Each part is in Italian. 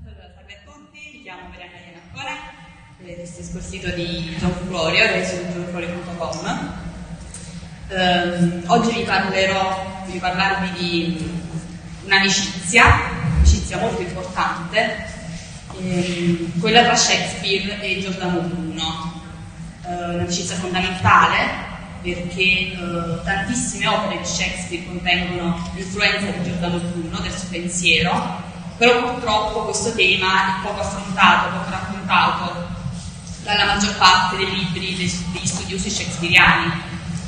Salve a tutti, mi chiamo Verena Iannacone, testo scorso di John Florio, adesso su johnflorio.com. Oggi vi parlarvi di un'amicizia molto importante, quella tra Shakespeare e Giordano Bruno. Un'amicizia fondamentale perché tantissime opere di Shakespeare contengono l'influenza di Giordano Bruno, del suo pensiero, però purtroppo questo tema è poco affrontato, poco raccontato dalla maggior parte dei libri degli studiosi shakespeariani.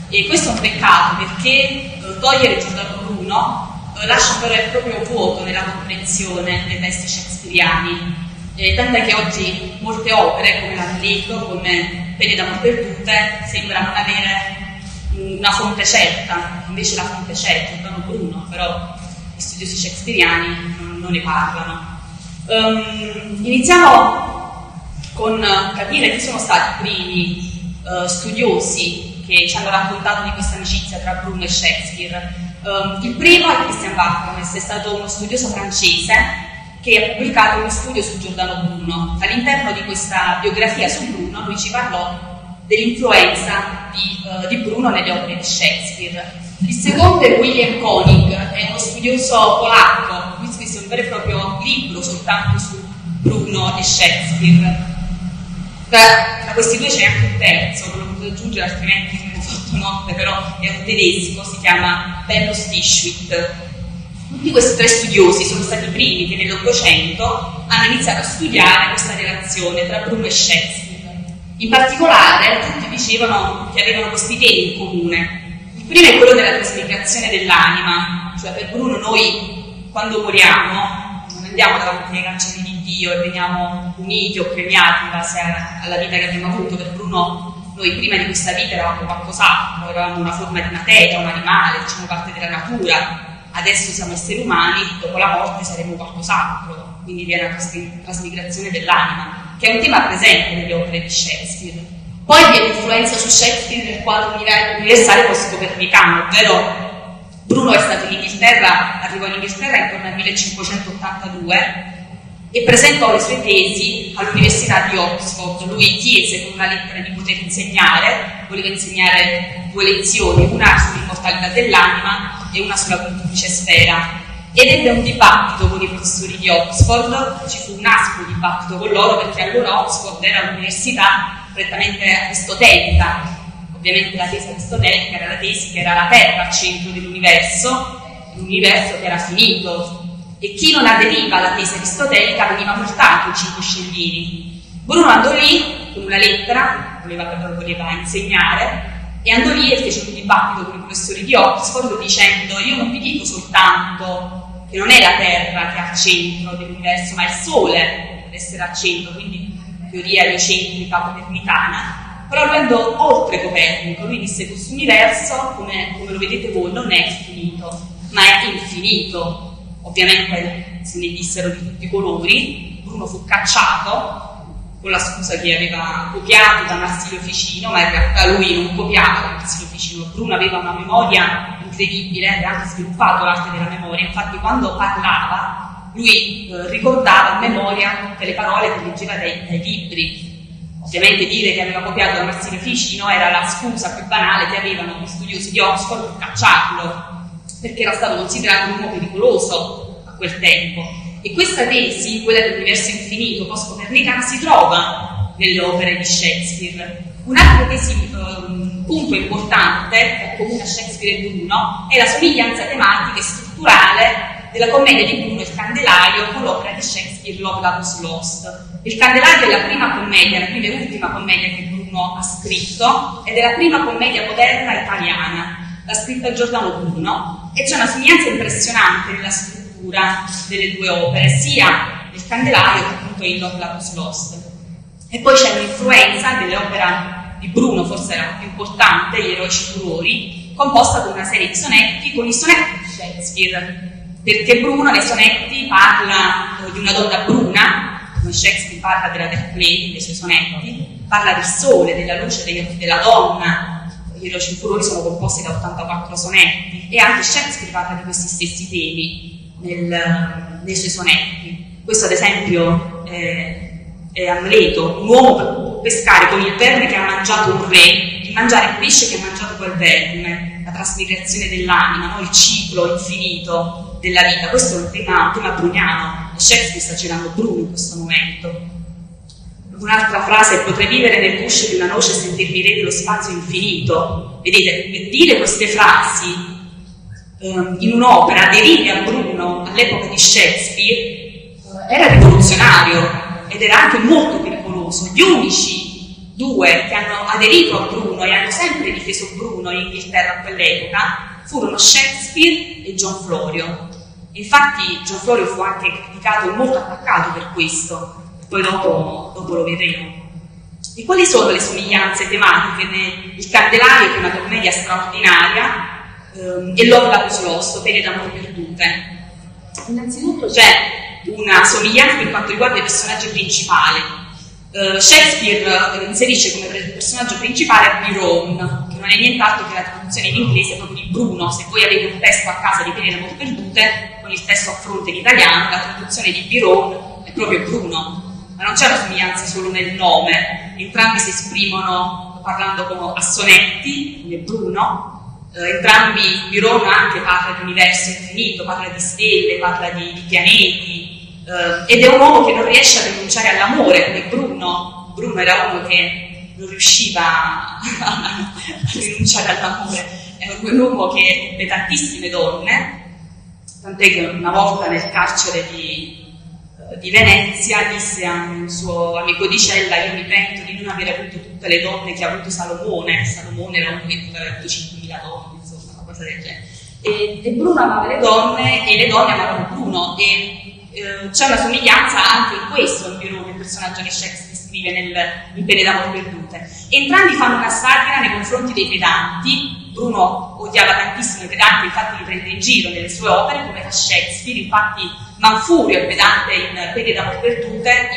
E questo è un peccato perché togliere Giordano Bruno lascia un vero e proprio vuoto nella comprensione dei testi shakespeariani. Tant'è che oggi molte opere, come l'Amleto, come Pene d'amor perdute, sembrano non avere una fonte certa, invece la fonte c'è, Giordano Bruno, però gli studiosi shakespeariani non ne parlano. Iniziamo con capire chi sono stati i primi studiosi che ci hanno raccontato di questa amicizia tra Bruno e Shakespeare. Il primo è Christian Barthelmess, è stato uno studioso francese che ha pubblicato uno studio su Giordano Bruno. All'interno di questa biografia su Bruno lui ci parlò dell'influenza di Bruno nelle opere di Shakespeare. Il secondo è William Koenig, è uno studioso polacco, lui scrisse un vero e proprio libro soltanto su Bruno e Shakespeare. Tra questi due c'è anche un terzo, non lo potevo aggiungere altrimenti mi ho fatto notte, però è un tedesco, si chiama Benno Stischwitz. Tutti questi tre studiosi sono stati i primi che nell'Ottocento hanno iniziato a studiare questa relazione tra Bruno e Shakespeare. In particolare tutti dicevano che avevano questi temi in comune. Il primo è quello della trasmigrazione dell'anima, cioè per Bruno noi quando moriamo non andiamo davanti ai cancelli di Dio e veniamo puniti o premiati in base alla vita che abbiamo avuto. Per Bruno noi prima di questa vita eravamo qualcos'altro, eravamo una forma di materia, un animale, facciamo parte della natura. Adesso siamo esseri umani, dopo la morte saremo qualcos'altro, quindi viene la trasmigrazione dell'anima, che è un tema presente nelle opere di Shakespeare. Poi vi è l'influenza su Shakespeare nel quadro universale post-copernicano, ovvero Bruno è stato in Inghilterra, arrivò in Inghilterra intorno al 1582 e presentò le sue tesi all'Università di Oxford. Lui chiese con una lettera di poter insegnare, voleva insegnare 2 lezioni, una sull'immortalità dell'anima e una sulla quintuplice sfera. Ed ebbe un dibattito con i professori di Oxford, ci fu un aspro dibattito con loro perché allora Oxford era un'università prettamente aristotelica. Ovviamente la tesi aristotelica era la tesi che era la Terra al centro dell'universo, l'universo che era finito, e chi non aderiva alla tesi aristotelica veniva portato in 5 scellini. Bruno andò lì con una lettera, voleva insegnare, e andò lì e fece un dibattito con i professori di Oxford dicendo: io non vi dico soltanto che non è la Terra che è al centro dell'universo, ma è il Sole ad essere al centro, quindi teoria eliocentrica copernicana. Però lui andò oltre Copernico, lui disse: questo universo, come lo vedete voi, non è finito, ma è infinito. Ovviamente se ne dissero di tutti i colori. Bruno fu cacciato con la scusa che aveva copiato da Marsilio Ficino, ma in realtà lui non copiava da Marsilio Ficino. Bruno aveva una memoria incredibile, aveva anche sviluppato l'arte della memoria, infatti quando parlava lui ricordava a memoria tutte le parole che leggeva dai libri. Ovviamente dire che aveva copiato da Marsilio Ficino era la scusa più banale che avevano gli studiosi di Oxford per cacciarlo, perché era stato considerato un uomo pericoloso a quel tempo. E questa tesi, quella dell'universo infinito post-copernicana, si trova nelle opere di Shakespeare. Un'altra tesi, punto importante che accomuna Shakespeare e Bruno è la somiglianza tematica e strutturale della commedia di Bruno, Il Candelario, con l'opera di Shakespeare, Love, Laus, Lost. Il Candelario è la prima commedia, la prima e ultima commedia che Bruno ha scritto, ed è la prima commedia moderna italiana. L'ha scritta Giordano Bruno e c'è una somiglianza impressionante nella struttura struttura delle due opere, sia nel Candelario che appunto in L'Opulabus Lost. E poi c'è un'influenza dell'opera di Bruno, forse la più importante, Gli eroici furori, composta da una serie di sonetti con i sonetti di Shakespeare, perché Bruno nei sonetti parla di una donna bruna, come Shakespeare parla della Death Lady nei suoi sonetti, parla del sole, della luce della donna. Gli eroici furori sono composti da 84 sonetti e anche Shakespeare parla di questi stessi temi nei suoi sonetti. Questo ad esempio è Amleto: un uomo può pescare con il verme che ha mangiato un re, di mangiare il pesce che ha mangiato quel verme, la trasmigrazione dell'anima, no? Il ciclo infinito della vita. Questo è un tema bruniano, e Shakespeare sta girando Bruno in questo momento. Un'altra frase: potrei vivere nel guscio di una noce e sentirmi re dello spazio infinito. Vedete, per dire queste frasi in un'opera aderire a Bruno all'epoca di Shakespeare era rivoluzionario ed era anche molto pericoloso. Gli unici due che hanno aderito a Bruno e hanno sempre difeso Bruno in Inghilterra a quell'epoca furono Shakespeare e John Florio. Infatti John Florio fu anche criticato e molto attaccato per questo. Poi dopo lo vedremo. E quali sono le somiglianze tematiche nel Candelario, che è una commedia straordinaria, e L'Opulabus Lost, Opere d'amore perdute? Innanzitutto c'è una somiglianza per quanto riguarda i personaggi principali. Shakespeare inserisce come personaggio principale Biron, che non è nient'altro che la traduzione in inglese proprio di Bruno. Se voi avete un testo a casa di Opere d'amore perdute, con il testo a fronte in italiano, la traduzione di Biron è proprio Bruno. Ma non c'è una somiglianza solo nel nome, entrambi si esprimono parlando come a sonetti, come Bruno, entrambi, Biron anche parla di universo infinito, parla di stelle, parla di pianeti, ed è un uomo che non riesce a rinunciare all'amore, come Bruno. Bruno era uno che non riusciva a rinunciare all'amore, è un uomo che ebbe tantissime donne, tant'è che una volta nel carcere di Venezia disse a un suo amico di cella: io mi pento di non aver avuto tutte le donne che ha avuto Salomone. Salomone era uno che aveva avuto 5.000 donne, insomma, una cosa del genere. E Bruno amava le donne e le donne amavano Bruno, e c'è una somiglianza anche in questo, in Biron, il personaggio che Shakespeare scrive in Opere d'amore perdute. Entrambi fanno una satira nei confronti dei pedanti. Bruno odiava tantissimo i pedanti, infatti li prende in giro nelle sue opere, come fa Shakespeare. Infatti Manfurio, il pedante in Opere d'amore perdute,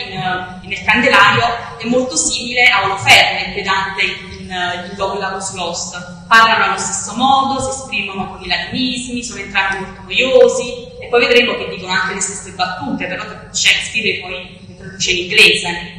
nel Candelario, è molto simile a Oloferne, il pedante in L'Opulabus Lost. Parlano allo stesso modo, si esprimono con i latinismi, sono entrambi molto noiosi, e poi vedremo che dicono anche le stesse battute, però Shakespeare poi le traduce in inglese.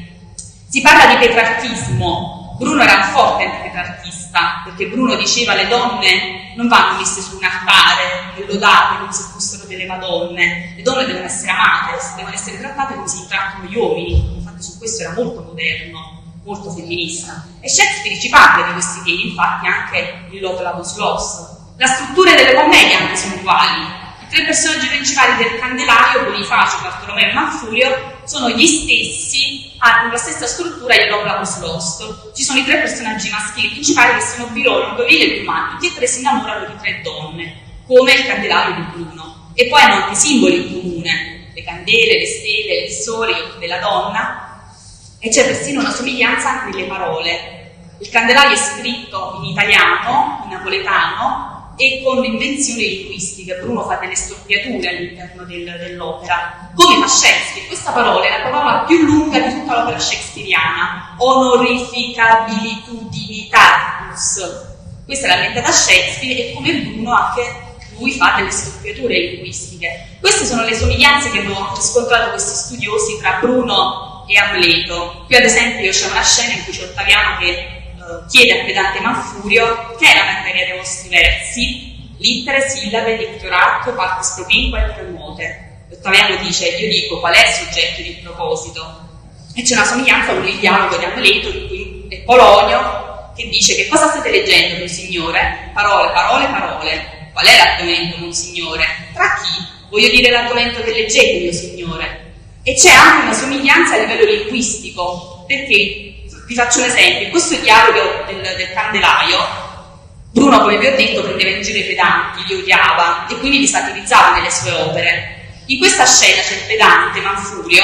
Si parla di petrarchismo. Bruno era un forte antipetrarchista, perché Bruno diceva: le donne non vanno messe su un altare e lodate come se fossero delle madonne, le donne devono essere amate, devono essere trattate come si trattano gli uomini. Infatti su questo era molto moderno, molto femminista, e Shakespeare ci parla di questi temi, infatti anche in L'Opulabus Lost. La struttura delle commedie anche sono uguali. I tre personaggi principali del Candelario, Bonifacio, Bartolomeo e Manfurio, sono gli stessi, hanno la stessa struttura di L'Opulabus Lost. Ci sono i tre personaggi maschili principali, che sono Biron, Bovile e Bruman. Tutti e tre si innamorano di tre donne, come il Candelario di Bruno, e poi hanno anche simboli in comune: le candele, le stelle, il sole, gli occhi della donna, e c'è persino una somiglianza nelle parole. Il Candelario è scritto in italiano, in napoletano e con invenzioni linguistiche. Bruno fa delle storpiature all'interno dell'opera, come fa Shakespeare. Questa parola è la parola più lunga di tutta l'opera shakespeariana: onorificabilitudinitatis. Questa l'ha inventata Shakespeare, e come Bruno anche lui fa delle storpiature linguistiche. Queste sono le somiglianze che hanno riscontrato questi studiosi tra Bruno e Amleto. Qui ad esempio c'è una scena in cui c'è Ottaviano che chiede al pedante Manfurio che è la materia dei vostri versi: littere, sillabe, dictiorato, partes propinque e promote. Ottaviano dice: io dico qual è il soggetto di proposito. E c'è una somiglianza con il dialogo di Amleto, in cui è Polonio che dice: che cosa state leggendo, monsignore? Parole, parole, parole. Qual è l'argomento, monsignore? Tra chi? Voglio dire l'argomento che leggete, mio signore. E c'è anche una somiglianza a livello linguistico, perché vi faccio un esempio: in questo dialogo del Candelario, Bruno, come vi ho detto, prendeva in giro i pedanti, li odiava e quindi li satirizzava nelle sue opere. In questa scena c'è il pedante Manfurio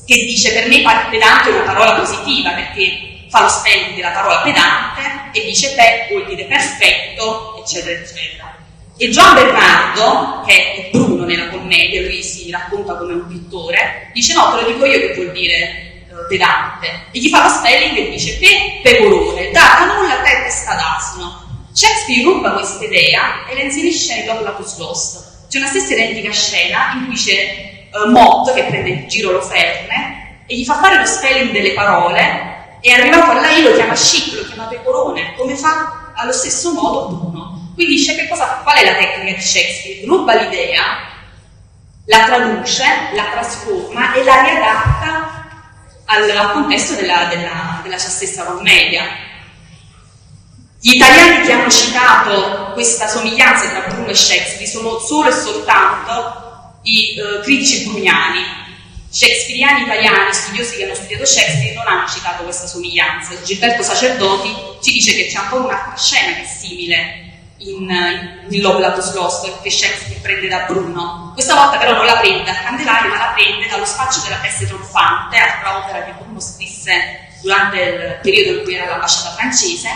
che dice: per me pedante è una parola positiva, perché fa lo spelling della parola pedante e dice vuol dire perfetto, eccetera eccetera. E Gian Bernardo, che è Bruno nella commedia, lui si racconta come un pittore, dice: no, te lo dico io che vuol dire pedante, e gli fa lo spelling e dice pecorone, da nulla te testa d'asino. Shakespeare ruba questa idea e la inserisce in Lovelace Lost. C'è una stessa identica scena in cui c'è Mott che prende in giro Oloferne e gli fa fare lo spelling delle parole, e arrivato a lei lo chiama chic, lo chiama pecorone, come fa allo stesso modo Bruno. Quindi qual è la tecnica di Shakespeare? Ruba l'idea, la traduce, la trasforma e la riadatta al contesto della sua stessa commedia. Gli italiani che hanno citato questa somiglianza tra Bruno e Shakespeare sono solo e soltanto i critici bruniani. Shakespeariani italiani, studiosi che hanno studiato Shakespeare, non hanno citato questa somiglianza. Gilberto Sacerdoti ci dice che c'è ancora un'altra scena che è simile in Lovelace Lost, che Shakespeare prende da Bruno. Questa volta però non la prende dal Candelario, ma la prende dallo Spaccio della peste trionfante, altra opera che Bruno scrisse durante il periodo in cui era all'ambasciata francese.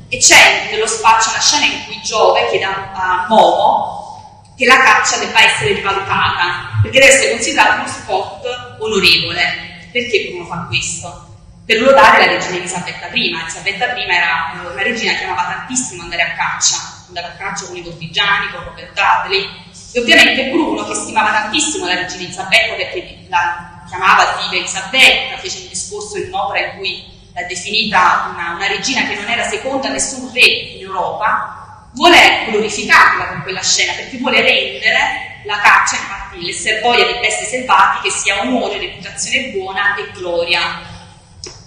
E c'è nello Spaccio una scena in cui Giove chiede a Momo che la caccia debba essere rivalutata, perché deve essere considerato uno sport onorevole. Perché Bruno fa questo? Per lodare la regina Elisabetta I. Elisabetta I era una regina che amava tantissimo andare a caccia, andava a caccia con i cortigiani, con Robert Dudley, e ovviamente Bruno, che stimava tantissimo la regina Elisabetta perché la chiamava Diva Elisabetta, fece un discorso in un'opera in cui l'ha definita una regina che non era seconda a nessun re in Europa, vuole glorificarla con quella scena, perché vuole rendere la caccia, infatti il servoia di bestie selvatiche, sia onore, reputazione buona e gloria.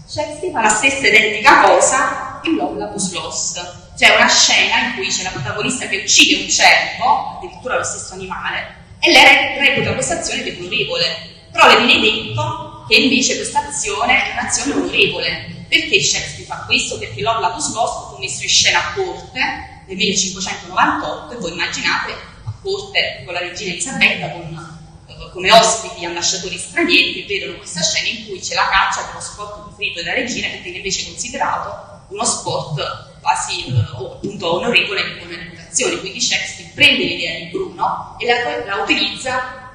Shakespeare fa la stessa identica cosa in Lovelace Lost. C'è una scena in cui c'è la protagonista che uccide un cervo, addirittura lo stesso animale, e lei reputa questa azione deplorevole. Però le viene detto che invece questa azione è un'azione onorevole. Perché Shakespeare fa questo? Perché Lovelace Lost fu messo in scena a corte nel 1598 e voi immaginate a corte con la regina Elisabetta come ospiti ambasciatori stranieri che vedono questa scena in cui c'è la caccia dello sport preferito della regina, che viene invece considerato uno sport quasi appunto onorevole e di buona reputazione. Quindi Shakespeare prende l'idea di Bruno e la utilizza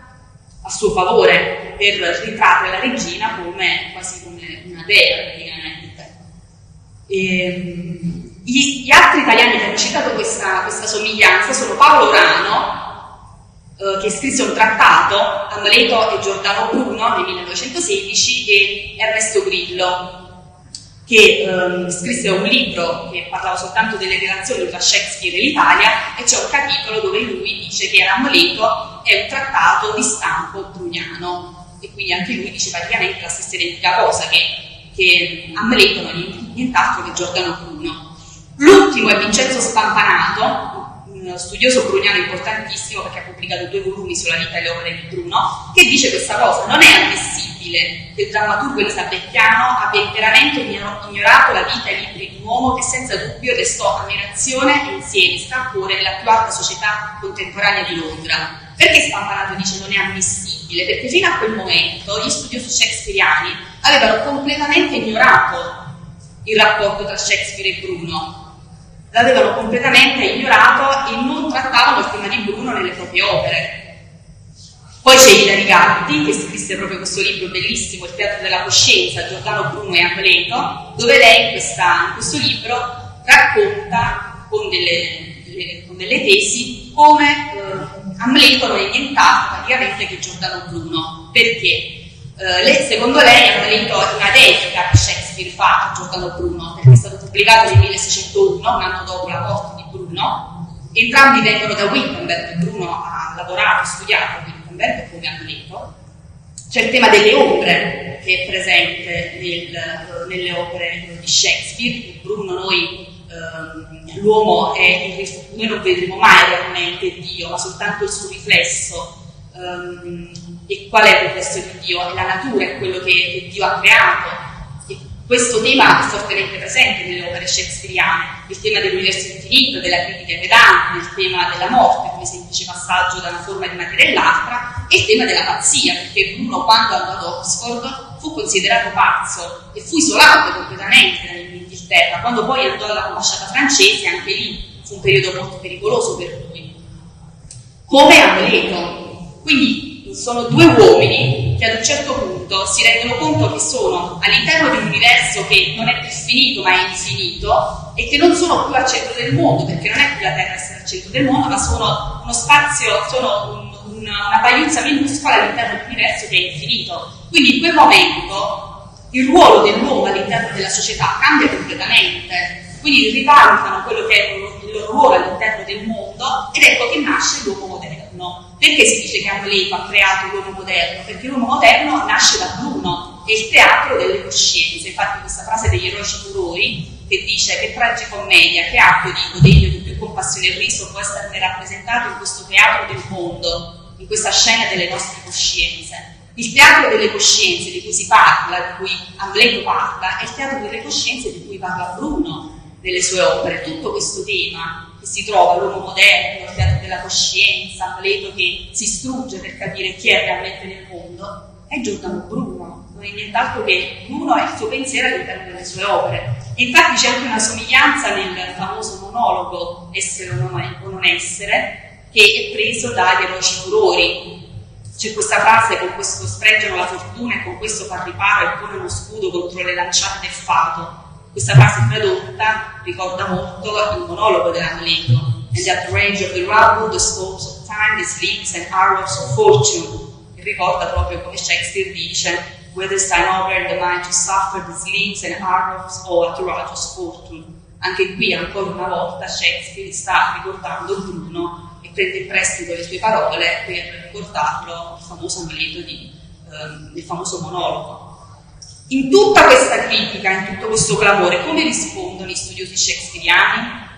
a suo favore per ritrarre la regina quasi come una dea praticamente. Gli altri italiani che hanno citato questa somiglianza sono Paolo Urano, che scrisse un trattato, Amleto e Giordano Bruno nel 1916, e Ernesto Grillo, che scrisse un libro che parlava soltanto delle relazioni tra Shakespeare e l'Italia, e c'è un capitolo dove lui dice che Amleto è un trattato di stampo bruniano, e quindi anche lui dice praticamente la stessa identica cosa, che Amleto non è nient'altro che Giordano Bruno. L'ultimo è Vincenzo Spampanato, un studioso bruniano importantissimo perché ha pubblicato 2 volumi sulla vita e le opere di Bruno, che dice questa cosa: non è ammissibile che il drammaturgo elisabettiano abbia interamente ignorato la vita e i libri di un uomo che senza dubbio destò ammirazione e insieme scalpore nella più alta società contemporanea di Londra. Perché Spampanato dice non è ammissibile? Perché fino a quel momento gli studiosi shakespeariani avevano completamente ignorato il rapporto tra Shakespeare e Bruno, l'avevano completamente ignorato e non trattavano il tema di Bruno nelle proprie opere. Poi c'è Ilari Gatti, che scrisse proprio questo libro bellissimo, Il teatro della coscienza, Giordano Bruno e Amleto, dove lei in questo libro racconta con delle tesi come Amleto non è nient'altro praticamente che Giordano Bruno. Perché? Secondo lei Amleto è una dedica che Shakespeare fa a Giordano Bruno, perché è stato pubblicato nel 1601, un anno dopo la morte di Bruno. Entrambi vengono da Wittenberg, Bruno ha lavorato, studiato a Wittenberg come Amleto. C'è il tema delle ombre che è presente nelle opere di Shakespeare. Bruno l'uomo noi non vedremo mai realmente Dio, ma soltanto il suo riflesso. E qual è il riflesso di Dio? È la natura, è quello che Dio ha creato. E questo tema è fortemente presente nelle opere shakespeariane, il tema dell'universo infinito, della critica ai pedanti, il tema della morte come semplice passaggio da una forma di materia all'altra, è il tema della pazzia, perché Bruno, quando andò ad Oxford, fu considerato pazzo e fu isolato completamente dall'Inghilterra. Quando poi andò all'ambasciata francese, anche lì fu un periodo molto pericoloso per lui. Come Amleto. Quindi sono due uomini che ad un certo punto si rendono conto che sono all'interno di un universo che non è più finito ma è infinito, e che non sono più al centro del mondo, perché non è più la Terra a essere al centro del mondo, ma sono uno spazio, sono una pagliuzza minuscola all'interno di un universo che è infinito. Quindi in quel momento il ruolo dell'uomo all'interno della società cambia completamente, quindi rivalutano quello che è il loro ruolo all'interno del mondo, ed ecco che nasce l'uomo moderno. Perché si dice che Amleto ha creato l'uomo moderno? Perché l'uomo moderno nasce da Bruno, è il teatro delle coscienze. Infatti questa frase degli eroici furori, che dice che tragicommedia, che atto dico degno di più compassione e riso può esserne rappresentato in questo teatro del mondo, in questa scena delle nostre coscienze. Il teatro delle coscienze di cui si parla, di cui Amleto parla, è il teatro delle coscienze di cui parla Bruno nelle sue opere. Tutto questo tema che si trova, l'uomo moderno, il teatro della coscienza, Amleto che si strugge per capire chi è realmente nel mondo, è Giordano Bruno. Non è nient'altro che Bruno e il suo pensiero all'interno delle sue opere. E infatti c'è anche una somiglianza nel famoso monologo Essere o non essere, che è preso dagli eroici furori. C'è questa frase: con questo spreggiano la fortuna e con questo fa riparo e pone uno scudo contro le lanciate del fato. Questa frase tradotta ricorda molto il monologo dell'Amleto. And at the range of the rubble, the storms of time, the slings and arrows of fortune. E ricorda proprio come Shakespeare dice: whether sign over in the mind to suffer the slings and arrows or at righteous fortune. Anche qui, ancora una volta, Shakespeare sta ricordando Bruno e prende in prestito le sue parole per ricordarlo il famoso Amleto del famoso monologo. In tutta questa critica, in tutto questo clamore, come rispondono gli studiosi shakespeariani?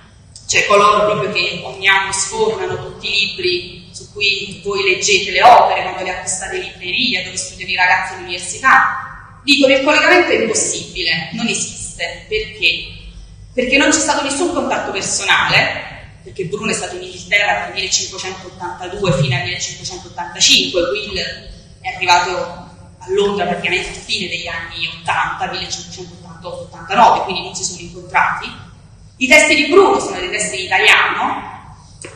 Cioè coloro proprio che ogni anno sfornano tutti i libri su cui voi leggete le opere, quando le acquistate in libreria, dove studiano i ragazzi all'università, dicono che il collegamento è impossibile, non esiste. Perché? Perché non c'è stato nessun contatto personale, perché Bruno è stato in Inghilterra dal 1582 fino al 1585, Will è arrivato a Londra praticamente a fine degli anni 80, 1588-89, quindi non si sono incontrati. I testi di Bruno sono dei testi in italiano,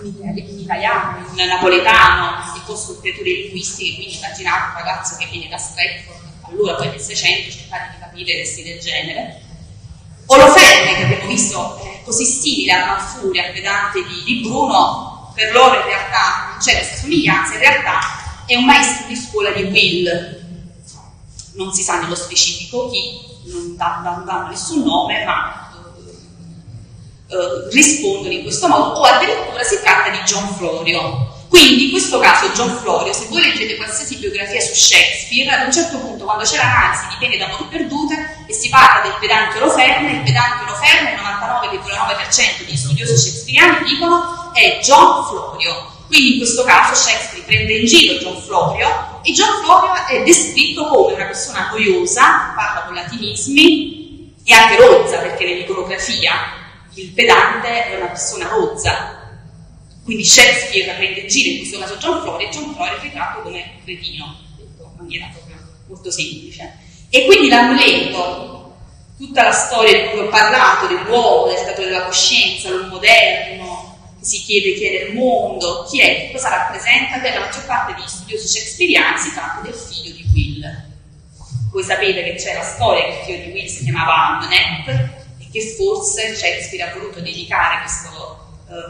in napoletano, e con sculture linguistiche, quindi immaginate un ragazzo che viene da Stratford, allora poi nel 600, cercate di capire testi del genere. Oloferne, che abbiamo visto così simile a Manfuri, al pedante di Bruno, per loro in realtà non c'è questa somiglianza, in realtà è un maestro di scuola di Will. Non si sa nello specifico chi, non danno nessun nome, ma rispondono in questo modo, o addirittura si tratta di John Florio. Quindi in questo caso John Florio, se voi leggete qualsiasi biografia su Shakespeare, ad un certo punto, quando c'è l'analisi di Pene d'amore perdute e si parla del pedante Oloferne, il 99,9% degli studiosi shakespeariani dicono è John Florio. Quindi in questo caso Shakespeare prende in giro John Florio, e John Florio è descritto come una persona noiosa, parla con latinismi e anche rozza, perché nell'iconografia il pedante è una persona rozza. Quindi Shakespeare prende in giro in questo caso John Florio, e John Florio è ritratto come cretino, detto in maniera proprio molto semplice. E quindi l'Amleto, tutta la storia di cui ho parlato, dell'uomo, del stato della coscienza, l'uomo moderno, che si chiede chi è nel mondo, chi è, che cosa rappresenta, per la maggior parte degli studiosi shakespeariani si tratta del figlio di Will. Voi sapete che c'è la storia che il figlio di Will si chiamava Hamnet, e che forse Shakespeare ha voluto dedicare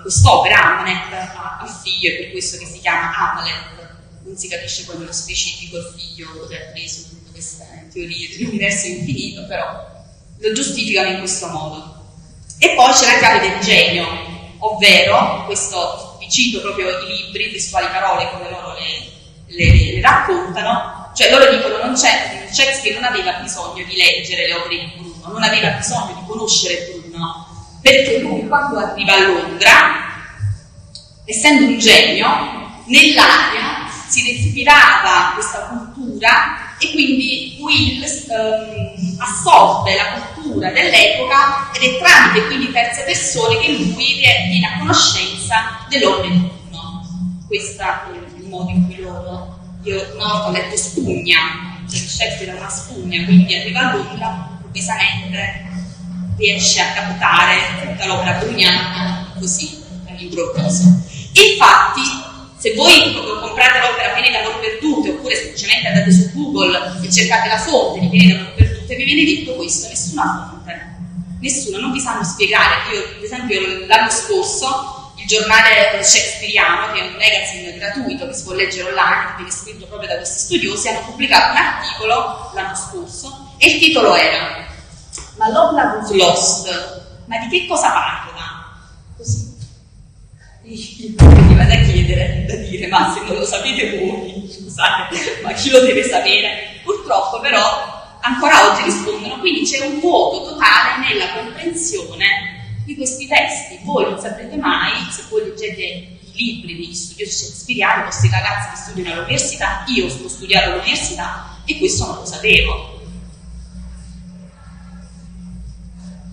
quest'opera Hamnet al figlio, e per questo che si chiama Hamlet. Non si capisce poi nello specifico il figlio dove ha preso tutte queste teorie dell'universo infinito, però lo giustificano in questo modo. E poi c'è la chiave del genio, ovvero, questo vi cito proprio i libri, testuali parole come loro le raccontano, cioè loro dicono Shakespeare non aveva bisogno di leggere le opere di Bruno, non aveva bisogno di conoscere Bruno, perché lui quando arriva a Londra, essendo un genio, nell'aria si respirava questa cultura, e quindi Will assorbe la cultura dell'epoca, ed è tramite quindi terze persone che lui viene a conoscenza dell'opera di Bruno. Questo è il modo in cui loro io una volta ho letto Spugna, cioè Shakespeare è una spugna, quindi arriva a Londra, improvvisamente riesce a captare tutta l'opera bruniana così, all'improvviso. Infatti, se voi comprate l'opera Pene d'amor perdute, oppure semplicemente andate su Google e cercate la fonte di Pene d'amor perdute, vi viene detto questo: nessuna fonte, nessuno, non vi sanno spiegare. Io, ad esempio, l'anno scorso, il giornale shakespeariano, che è un magazine gratuito che si può leggere online, che viene scritto proprio da questi studiosi, hanno pubblicato un articolo l'anno scorso e il titolo era "Ma l'opera was lost". Ma di che cosa parla? Così. Mi veniva da chiedere, da dire: ma se non lo sapete voi, scusate, ma chi lo deve sapere? Purtroppo però ancora oggi rispondono, quindi c'è un vuoto totale nella comprensione di questi testi. Voi non saprete mai, se voi leggete i libri degli studiosi shakespeariani, i vostri ragazzi che studiano all'università, io sto studiando all'università e questo non lo sapevo.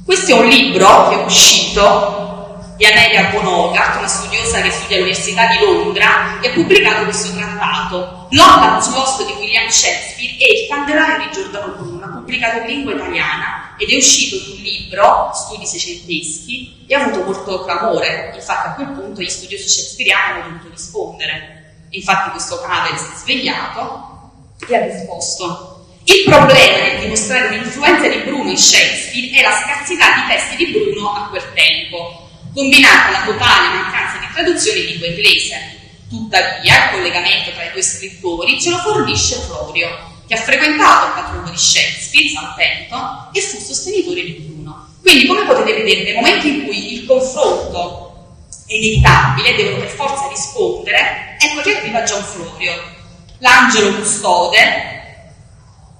Questo è un libro che è uscito di Amelia Bonogart, una studiosa che studia all'Università di Londra, e ha pubblicato questo trattato, L'Opera was lost di William Shakespeare e Il Candelario di Giordano Bruno, pubblicato in lingua italiana ed è uscito sul libro Studi seicenteschi e ha avuto molto clamore. Infatti a quel punto gli studiosi shakespeariani hanno dovuto rispondere. Infatti questo Cavell si è svegliato e ha risposto. Il problema nel dimostrare l'influenza di Bruno in Shakespeare è la scarsità di testi di Bruno a quel tempo, combinata alla totale mancanza di traduzione in lingua inglese. Tuttavia, il collegamento tra i due scrittori ce lo fornisce Florio, che ha frequentato il patrono di Shakespeare, San Benton, e fu sostenitore di Bruno. Quindi, come potete vedere, nel momento in cui il confronto è inevitabile, devono per forza rispondere, ecco che arriva John Florio, l'angelo custode,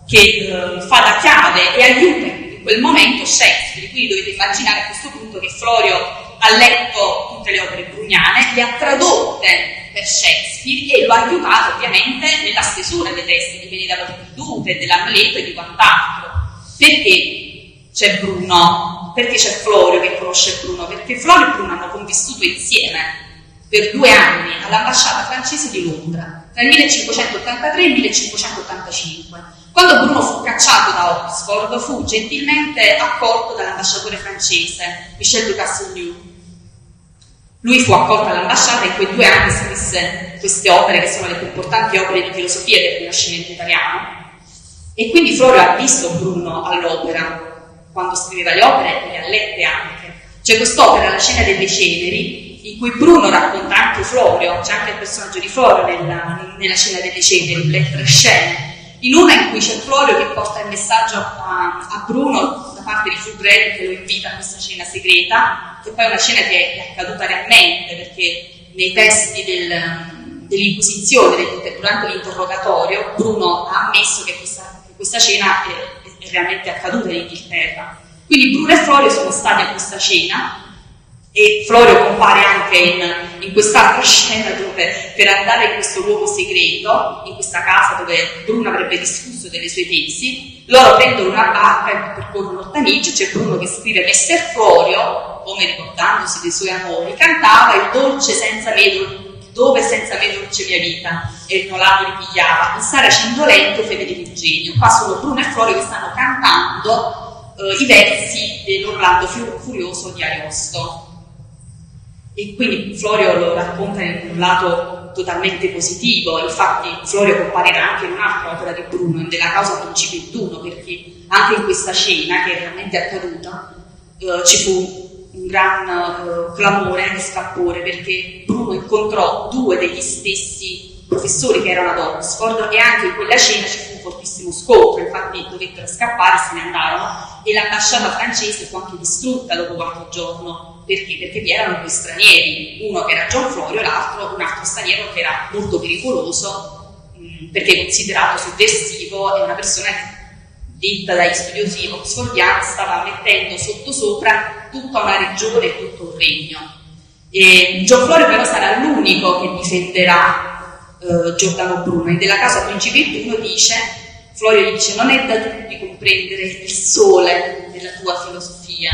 che fa da chiave e aiuta in quel momento Shakespeare. Quindi dovete immaginare a questo punto che Florio ha letto tutte le opere bruniane, le ha tradotte per Shakespeare e lo ha aiutato ovviamente nella stesura dei testi di Pene d'amor perdute, dell'Amleto e di quant'altro. Perché c'è Bruno? Perché c'è Florio che conosce Bruno? Perché Florio e Bruno hanno convissuto insieme per 2 anni all'ambasciata francese di Londra, tra il 1583 e il 1585. Quando Bruno fu cacciato da Oxford, fu gentilmente accolto dall'ambasciatore francese, Michel de Castelnau. Lui fu accolto all'ambasciata e in quei 2 anni scrisse queste opere, che sono le più importanti opere di filosofia del Rinascimento italiano. E quindi Florio ha visto Bruno all'opera, quando scriveva le opere, e le ha lette anche. C'è quest'opera, La Scena delle Ceneri, in cui Bruno racconta anche Florio, c'è anche il personaggio di Florio nella Scena delle Ceneri, le 3 scene. In una in cui c'è Florio che porta il messaggio a Bruno da parte di Fulbretti, che lo invita a questa cena segreta, che poi è una cena che è accaduta realmente, perché nei testi dell'Inquisizione, durante l'interrogatorio, Bruno ha ammesso che questa cena è realmente accaduta in Inghilterra. Quindi Bruno e Florio sono stati a questa cena, e Florio compare anche in quest'altra scena dove, per andare in questo luogo segreto, in questa casa dove Bruno avrebbe discusso delle sue tesi, loro prendono una barca e percorrono il Tamigi. C'è Bruno che scrive: Messer Florio, come ricordandosi dei suoi amori, cantava il dolce senza me, dove senza me dolce mia vita, e il nolano ripigliava, il Saracen indolente fede di Virginio. Qua sono Bruno e Florio che stanno cantando i versi dell'Orlando Furioso di Ariosto. E quindi Florio lo racconta in un lato totalmente positivo. Infatti Florio comparirà anche in un'altra opera di Bruno, in Della causa principettuno, perché anche in questa scena, che è realmente accaduta, ci fu un gran clamore e scalpore, perché Bruno incontrò 2 degli stessi professori che erano ad Oxford, e anche in quella scena ci fu un fortissimo scontro. Infatti dovettero scappare, se ne andarono, e l'ambasciata francese fu anche distrutta dopo qualche giorno. Perché? Perché vi erano 2 stranieri, uno che era John Florio, un altro straniero che era molto pericoloso, perché considerato sovversivo, e una persona che, detta dagli studiosi oxfordiani, stava mettendo sottosopra tutta una regione e tutto un regno. E John Florio però sarà l'unico che difenderà Giordano Bruno, e della causa principettuno Florio dice: non è da tutti comprendere il sole della tua filosofia,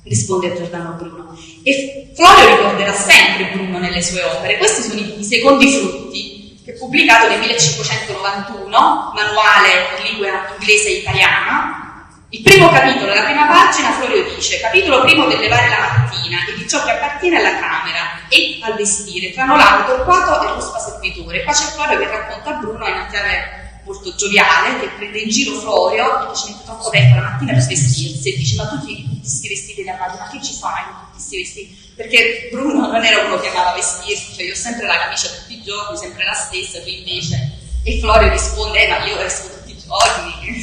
risponde Giordano Bruno. E Florio ricorderà sempre Bruno nelle sue opere. Questi sono i secondi frutti che pubblicato nel 1591, manuale in lingua inglese e italiana. Il primo capitolo, la prima pagina, Florio dice: capitolo primo del levare la mattina e di ciò che appartiene alla camera e al vestire, tra Nolano, Torquato e Ruspa servitore. Qua c'è Florio che racconta a Bruno in una chiave molto gioviale, che prende in giro Florio e ci mette troppo tempo la mattina per vestirsi e dice: ma tutti questi vestiti da madre, ma che ci fai con tutti questi vestiti? Perché Bruno non era uno che amava vestirsi, cioè io ho sempre la camicia tutti i giorni, sempre la stessa, tu invece. E Florio risponde: ma io esco tutti i giorni.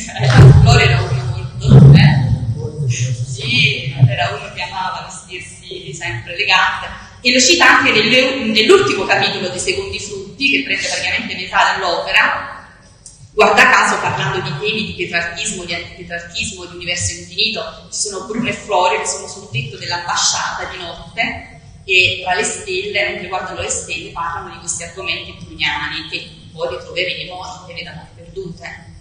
Florio era uno sì, era uno che amava vestirsi sempre elegante, e lo cita anche nell'ultimo capitolo dei Secondi Frutti, che prende praticamente metà dell'opera, guarda caso parlando di temi di petrarchismo, di antipietrarchismo, di universo infinito. Ci sono Bruno e Florio che sono sul tetto dell'ambasciata di notte e tra le stelle, mentre guardano le stelle, parlano di questi argomenti bruniani che poi ritroveremo in Le Date Perdute.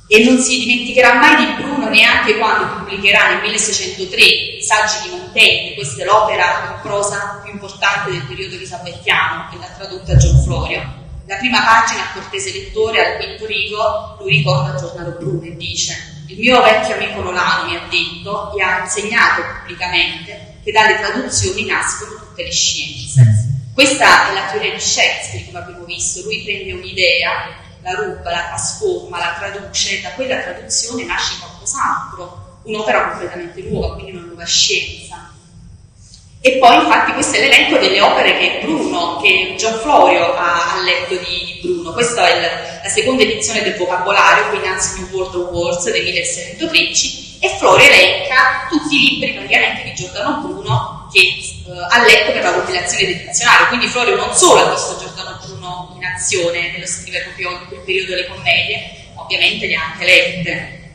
E non si dimenticherà mai di Bruno neanche quando pubblicherà nel 1603 I Saggi di Montaigne. Questa è l'opera in prosa più importante del periodo elisabettiano, che l'ha tradotta Gian Florio. La prima pagina, a cortese lettore, al quinto rigo, lui ricorda Giordano Bruno e dice: il mio vecchio amico Nolano mi ha detto e ha insegnato pubblicamente che dalle traduzioni nascono tutte le scienze. Questa è la teoria di Shakespeare, come abbiamo visto. Lui prende un'idea, la ruba, la trasforma, la traduce, da quella traduzione nasce qualcos'altro, un'opera completamente nuova, quindi una nuova scienza. E poi infatti questo è l'elenco delle opere che Gian Florio ha letto di Bruno. Questa è la seconda edizione del vocabolario, Queen's New World of Words del 1613, e Florio elenca tutti i libri praticamente di Giordano Bruno che ha letto per la compilazione del dizionario. Quindi Florio non solo ha visto Giordano Bruno in azione nello scrivere proprio in quel periodo le commedie, ma ovviamente le ha anche lette.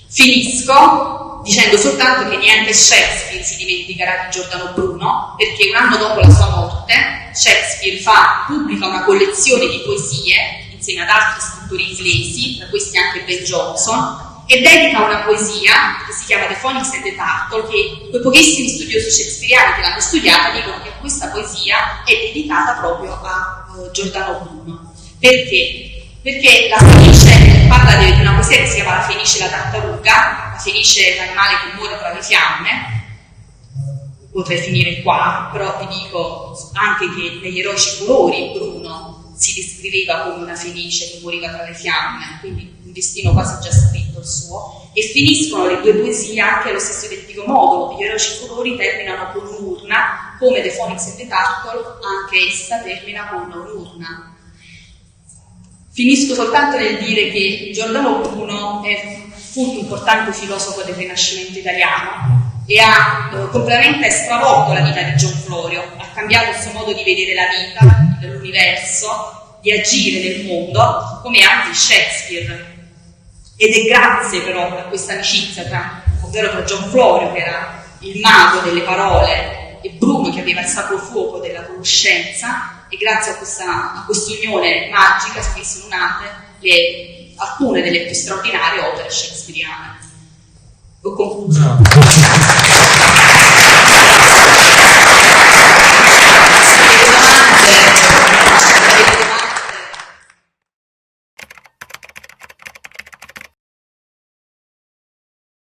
Finisco dicendo soltanto che neanche Shakespeare si dimenticherà di Giordano Bruno, perché un anno dopo la sua morte Shakespeare pubblica una collezione di poesie insieme ad altri scrittori inglesi, tra questi anche Ben Jonson, e dedica una poesia che si chiama The Phoenix and the Turtle, che quei pochissimi studiosi shakespeariani che l'hanno studiata dicono che questa poesia è dedicata proprio a Giordano Bruno. Perché? Perché la Fenice parla di una poesia che si chiama La Fenice e la tartaruga. La Fenice è un animale che muore tra le fiamme. Potrei finire qua, però vi dico anche che negli Eroici Furori Bruno si descriveva come una fenice che moriva tra le fiamme, quindi un destino quasi già scritto il suo. E finiscono le due poesie anche allo stesso identico modo. Gli Eroici Furori terminano con un'urna, come The Phoenix and the Turtle anche essa termina con un'urna. Finisco soltanto nel dire che Giordano Bruno fu un importante filosofo del Rinascimento italiano e ha completamente stravolto la vita di Gian Florio, ha cambiato il suo modo di vedere la vita, dell'universo, di agire nel mondo, come anche Shakespeare. Ed è grazie però a questa amicizia ovvero tra Gian Florio, che era il mago delle parole, e Bruno, che aveva il sacro fuoco della conoscenza, e grazie a quest'unione magica sono nate alcune delle più straordinarie opere shakespeariane. Ho concluso.